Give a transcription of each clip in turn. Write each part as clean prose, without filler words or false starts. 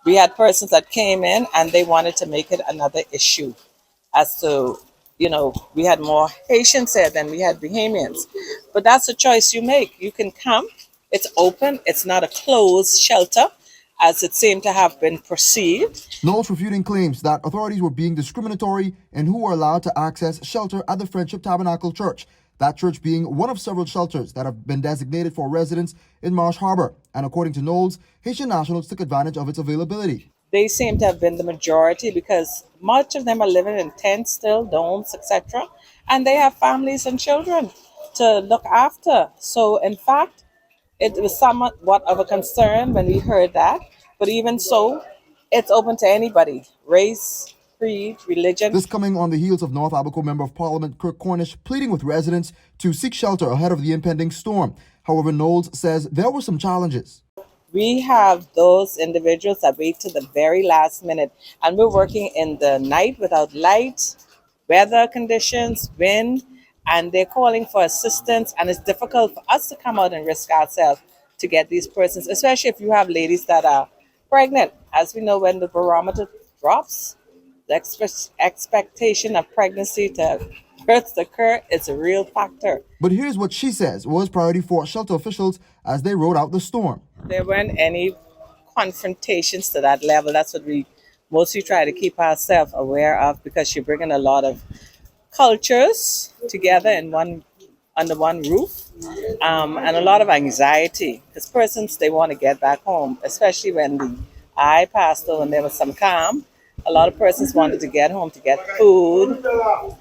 We had persons that came in and they wanted to make it another issue as to, we had more Haitians there than we had Bahamians. But that's a choice you make. You can come, it's open, it's not a closed shelter as it seemed to have been perceived. Knowles refuting claims that authorities were being discriminatory in who were allowed to access shelter at the Friendship Tabernacle Church, that church being one of several shelters that have been designated for residents in Marsh Harbor. And according to Knowles, Haitian nationals took advantage of its availability. They seem to have been the majority because much of them are living in tents still, domes, etc. And they have families and children to look after. So, in fact, it was somewhat of a concern when we heard that. But even so, it's open to anybody, race, creed, religion. This coming on the heels of North Abaco Member of Parliament Kirk Cornish pleading with residents to seek shelter ahead of the impending storm. However, Knowles says there were some challenges. We have those individuals that wait to the very last minute, and we're working in the night without light, weather conditions, wind, and they're calling for assistance. And it's difficult for us to come out and risk ourselves to get these persons, especially if you have ladies that are pregnant. As we know, when the barometer drops, the expectation of pregnancy to births occur is a real factor. But here's what she says was priority for shelter officials as they rode out the storm. There weren't any confrontations to that level. That's what we mostly try to keep ourselves aware of, because you're bringing a lot of cultures together in under one roof, and a lot of anxiety because persons, they want to get back home, especially when the eye passed over and there was some calm. A lot of persons wanted to get home to get food,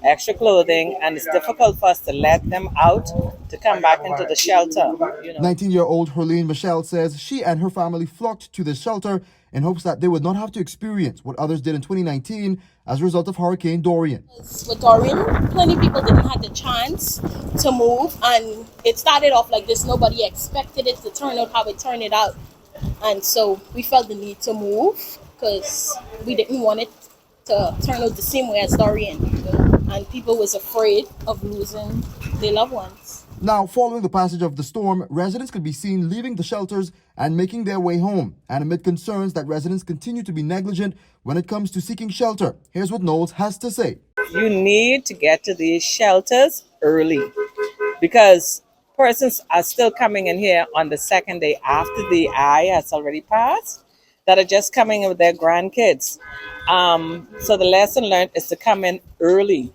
extra clothing, and it's difficult for us to let them out to come back into the shelter. 19-year-old Herlene Michelle says she and her family flocked to this shelter in hopes that they would not have to experience what others did in 2019 as a result of Hurricane Dorian. With Dorian, plenty of people didn't have the chance to move, and it started off like this. Nobody expected it to turn out how it turned it out, and so we felt the need to move because we didn't want it to turn out the same way as Dorian, and people was afraid of losing their loved ones. Now, following the passage of the storm, residents could be seen leaving the shelters and making their way home. And amid concerns that residents continue to be negligent when it comes to seeking shelter, here's what Knowles has to say. You need to get to these shelters early because persons are still coming in here on the second day after the eye has already passed that are just coming in with their grandkids. So the lesson learned is to come in early